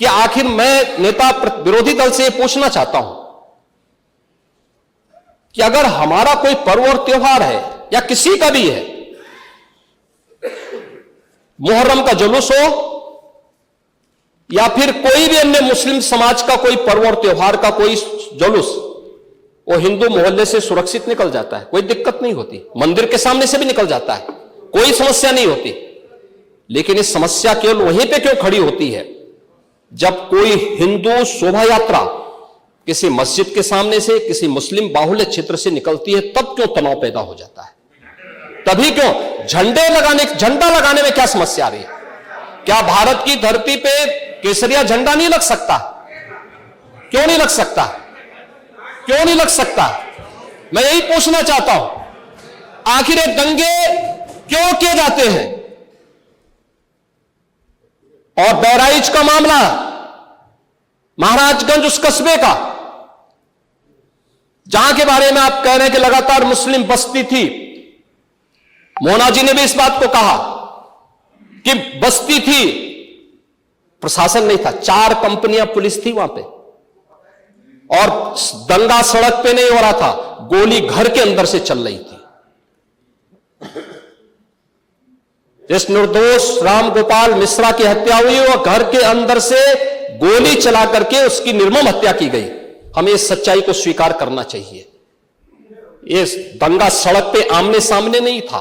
कि आखिर मैं नेता विरोधी दल से पूछना चाहता हूं कि अगर हमारा कोई पर्व और त्योहार है या किसी का भी है, मुहर्रम का जुलूस हो या फिर कोई भी अन्य मुस्लिम समाज का कोई पर्व और त्योहार का कोई जुलूस, वो हिंदू मोहल्ले से सुरक्षित निकल जाता है, कोई दिक्कत नहीं होती, मंदिर के सामने से भी निकल जाता है, कोई समस्या नहीं होती। लेकिन इस समस्या केवल वहीं पे क्यों खड़ी होती है जब कोई हिंदू शोभा यात्रा किसी मस्जिद के सामने से, किसी मुस्लिम बाहुल्य क्षेत्र से निकलती है, तब क्यों तनाव पैदा हो जाता है? तभी क्यों झंडा लगाने में क्या समस्या आ रही है? क्या भारत की धरती पे केसरिया झंडा नहीं लग सकता? क्यों नहीं लग सकता? क्यों नहीं लग सकता? मैं यही पूछना चाहता हूं, आखिर ये दंगे क्यों किए जाते हैं? और बहराइच का मामला, महाराजगंज उस कस्बे का, जहां के बारे में आप कह रहे हैं कि लगातार मुस्लिम बस्ती थी, मोना जी ने भी इस बात को कहा कि बस्ती थी, प्रशासन नहीं था, 4 कंपनियां पुलिस थी वहां पे, और दंगा सड़क पे नहीं हो रहा था, गोली घर के अंदर से चल रही थी। जिस निर्दोष राम गोपाल मिश्रा की हत्या हुई, और घर के अंदर से गोली चला करके उसकी निर्मम हत्या की गई। हमें इस सच्चाई को स्वीकार करना चाहिए। ये दंगा सड़क पे आमने सामने नहीं था।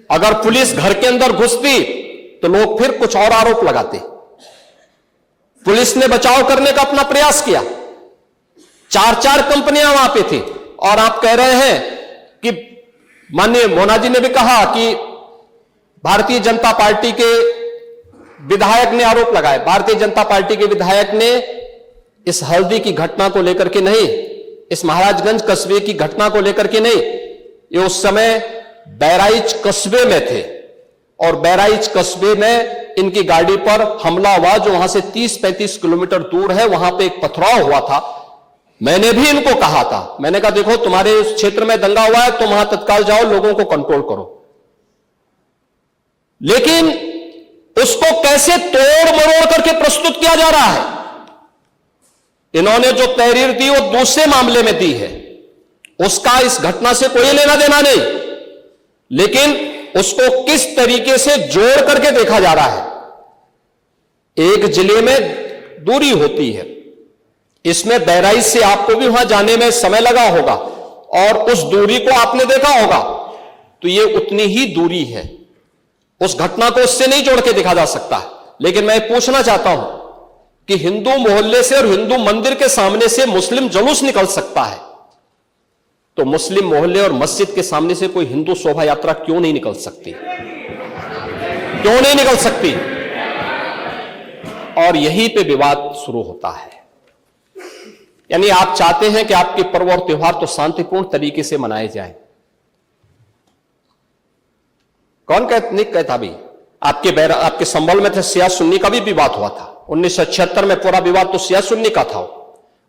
अगर पुलिस घर के अंदर घुसती तो लोग फिर कुछ और आरोप लगाते। पुलिस ने बचाव करने का अपना प्रयास किया, 4 कंपनियां वहां पे थी, और आप कह रहे हैं कि माननीय मोना जी ने भी कहा कि भारतीय जनता पार्टी के विधायक ने आरोप लगाए। भारतीय जनता पार्टी के विधायक ने इस हल्दी की घटना को लेकर के नहीं, इस महाराजगंज कस्बे की घटना को लेकर के नहीं, ये उस समय बहराइच कस्बे में थे, और बहराइच कस्बे में इनकी गाड़ी पर हमला हुआ, जो वहां से 30-35 किलोमीटर दूर है। वहां पे एक पथराव हुआ था। मैंने भी इनको कहा था, मैंने कहा देखो तुम्हारे उस क्षेत्र में दंगा हुआ है, तुम वहां तत्काल जाओ, लोगों को कंट्रोल करो। लेकिन उसको कैसे तोड़ मरोड़ करके प्रस्तुत किया जा रहा है। इन्होंने जो तहरीर दी वो दूसरे मामले में दी है, उसका इस घटना से कोई लेना देना नहीं, लेकिन उसको किस तरीके से जोड़ करके देखा जा रहा है। एक जिले में दूरी होती है, इसमें बहराइच से आपको भी वहां जाने में समय लगा होगा, और उस दूरी को आपने देखा होगा, तो ये उतनी ही दूरी है। उस घटना को उससे नहीं जोड़ के देखा जा सकता। लेकिन मैं पूछना चाहता हूं कि हिंदू मोहल्ले से और हिंदू मंदिर के सामने से मुस्लिम जुलूस निकल सकता है, तो मुस्लिम मोहल्ले और मस्जिद के सामने से कोई हिंदू शोभा यात्रा क्यों नहीं निकल सकती? क्यों नहीं निकल सकती? और यहीं पे विवाद शुरू होता है। यानी आप चाहते हैं कि आपके पर्व और त्योहार तो शांतिपूर्ण तरीके से मनाए जाए। कौन नहीं कहता भी? आपके संबल में थे शिया सुन्नी का भी विवाद हुआ था 1976 में। पूरा विवाद तो शिया सुन्नी का था।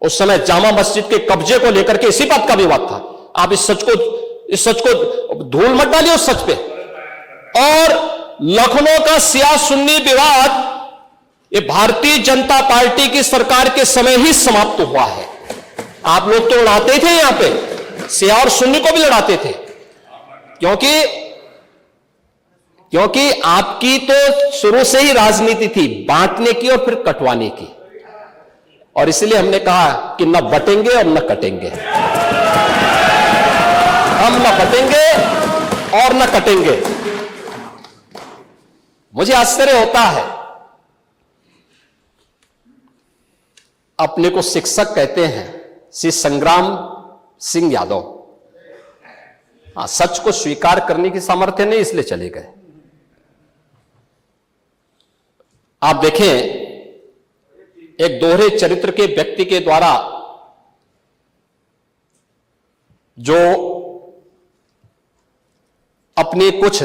उस समय जामा मस्जिद के कब्जे को लेकर के इसी बात का विवाद था। आप इस सच को धूल मत डालिए उस सच पे। और लखनऊ का शिया सुन्नी विवाद ये भारतीय जनता पार्टी की सरकार के समय ही समाप्त हुआ है। आप लोग तो लड़ाते थे, यहां पे शिया और सुन्नी को भी लड़ाते थे, क्योंकि आपकी तो शुरू से ही राजनीति थी बांटने की और फिर कटवाने की। और इसलिए हमने कहा कि न बटेंगे और न कटेंगे। हम न बटेंगे और न कटेंगे। मुझे आश्चर्य होता है, अपने को शिक्षक कहते हैं श्री संग्राम सिंह यादव। सच को स्वीकार करने की सामर्थ्य नहीं, इसलिए चले गए। आप देखें, एक दोहरे चरित्र के व्यक्ति के द्वारा जो अपनी कुछ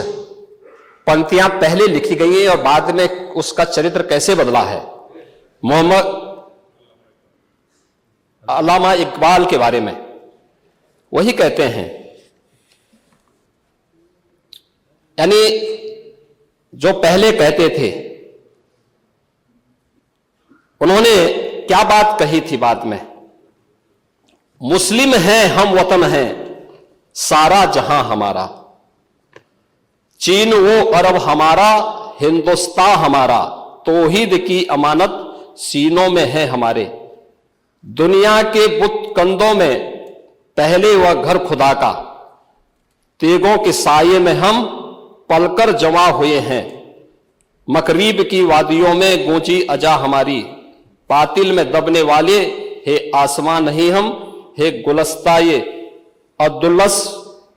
पंक्तियां पहले लिखी गई हैं और बाद में उसका चरित्र कैसे बदला है, मोहम्मद अल्लामा इकबाल के बारे में वही कहते हैं। यानी जो पहले कहते थे उन्होंने क्या बात कही थी बाद में, मुस्लिम हैं हम वतन हैं सारा जहां हमारा, चीन वो अरब हमारा हिंदुस्तान हमारा, तौहीद की अमानत सीनों में है हमारे, दुनिया के बुत कंधों में पहले वह घर खुदा का, तेगों के साये में हम पलकर जमा हुए हैं, मकरीब की वादियों में गूंजी अजा हमारी, बातिल में दबने वाले हे आसमां नहीं हम, हे गुलस्ता ये अब्दुल्लस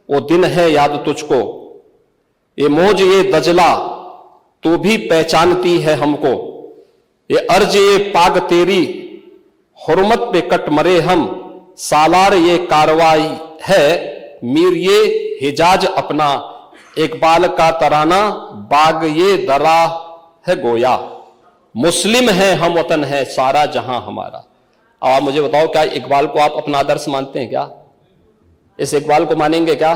वो दिन है याद तुझको, ये मौज ये दजला तू भी पहचानती है हमको, ये अर्ज ये पाग तेरी हुर्मत पे कट मरे हम, सालार ये कार्रवाई है मीर ये हिजाज अपना, इकबाल का तराना बाग ये दरा है गोया, मुस्लिम है हम वतन है सारा जहां हमारा। अब आप मुझे बताओ, क्या इकबाल को आप अपना आदर्श मानते हैं क्या? इस इकबाल को मानेंगे क्या?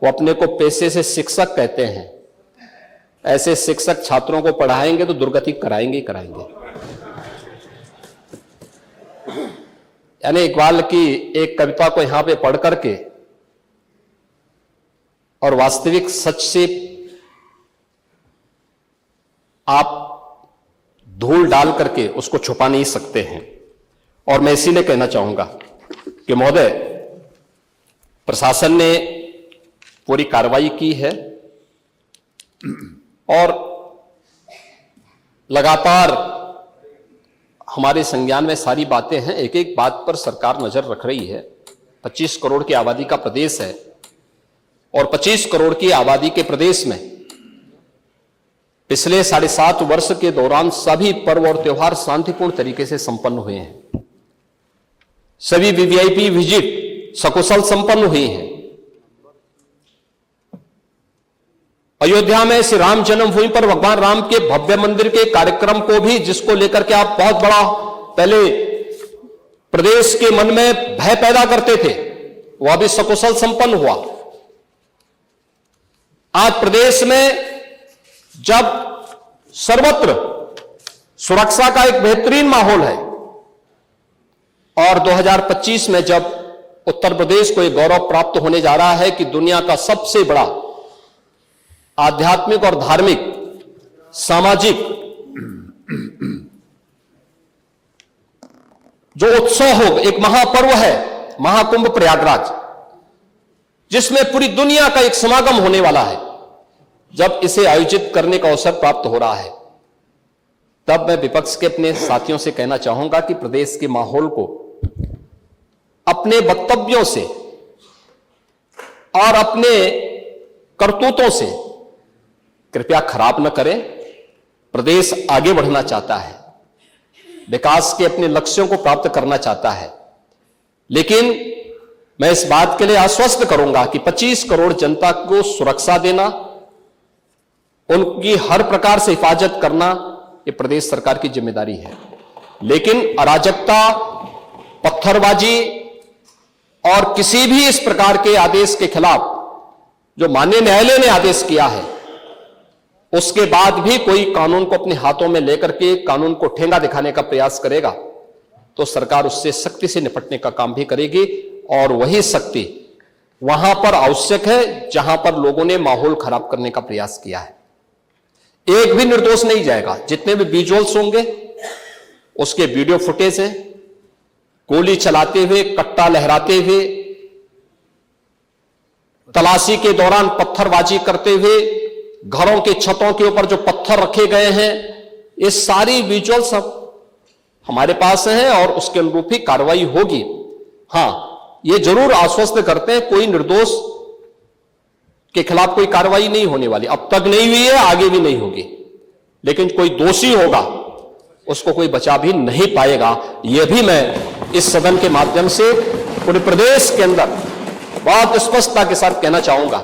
वो अपने को पेशे से शिक्षक कहते हैं, ऐसे शिक्षक छात्रों को पढ़ाएंगे तो दुर्गति कराएंगे ही कराएंगे। यानी इकबाल की एक कविता को यहां पे पढ़ करके और वास्तविक सच से आप धूल डाल करके उसको छुपा नहीं सकते हैं। और मैं इसीलिए कहना चाहूंगा कि महोदय, प्रशासन ने पूरी कार्रवाई की है और लगातार हमारे संज्ञान में सारी बातें हैं, एक एक बात पर सरकार नजर रख रही है। 25 करोड़ की आबादी का प्रदेश है और 25 करोड़ की आबादी के प्रदेश में पिछले 7.5 वर्ष के दौरान सभी पर्व और त्योहार शांतिपूर्ण तरीके से संपन्न हुए हैं। सभी वीवीआईपी विजिट सकुशल संपन्न हुई हैं। अयोध्या में श्री राम जन्मभूमि पर भगवान राम के भव्य मंदिर के कार्यक्रम को भी, जिसको लेकर के आप बहुत बड़ा पहले प्रदेश के मन में भय पैदा करते थे, वह भी सकुशल संपन्न हुआ। आज प्रदेश में जब सर्वत्र सुरक्षा का एक बेहतरीन माहौल है और 2025 में जब उत्तर प्रदेश को एक गौरव प्राप्त होने जा रहा है कि दुनिया का सबसे बड़ा आध्यात्मिक और धार्मिक सामाजिक जो उत्सव हो, एक महापर्व है महाकुंभ प्रयागराज, जिसमें पूरी दुनिया का एक समागम होने वाला है, जब इसे आयोजित करने का अवसर प्राप्त हो रहा है, तब मैं विपक्ष के अपने साथियों से कहना चाहूंगा कि प्रदेश के माहौल को अपने वक्तव्यों से और अपने करतूतों से कृपया खराब न करें। प्रदेश आगे बढ़ना चाहता है, विकास के अपने लक्ष्यों को प्राप्त करना चाहता है, लेकिन मैं इस बात के लिए आश्वस्त करूंगा कि 25 करोड़ जनता को सुरक्षा देना, उनकी हर प्रकार से हिफाजत करना, यह प्रदेश सरकार की जिम्मेदारी है। लेकिन अराजकता, पत्थरबाजी और किसी भी इस प्रकार के आदेश के खिलाफ जो माननीय न्यायालय ने आदेश किया है, उसके बाद भी कोई कानून को अपने हाथों में लेकर के कानून को ठेंगा दिखाने का प्रयास करेगा, तो सरकार उससे सख्ती से निपटने का काम भी करेगी। और वही सख्ती वहां पर आवश्यक है जहां पर लोगों ने माहौल खराब करने का प्रयास किया है। एक भी निर्दोष नहीं जाएगा। जितने भी विजुअल्स होंगे उसके वीडियो फुटेज है, गोली चलाते हुए, कट्टा लहराते हुए, तलाशी के दौरान पत्थरबाजी करते हुए, घरों के छतों के ऊपर जो पत्थर रखे गए हैं, ये सारी विजुअल्स हमारे पास हैं और उसके अनुरूप ही कार्रवाई होगी। हां, ये जरूर आश्वस्त करते हैं कोई निर्दोष के खिलाफ कोई कार्रवाई नहीं होने वाली, अब तक नहीं हुई है, आगे भी नहीं होगी। लेकिन कोई दोषी होगा उसको कोई बचा भी नहीं पाएगा। यह भी मैं इस सदन के माध्यम से पूरे प्रदेश के अंदर बहुत स्पष्टता के साथ कहना चाहूंगा।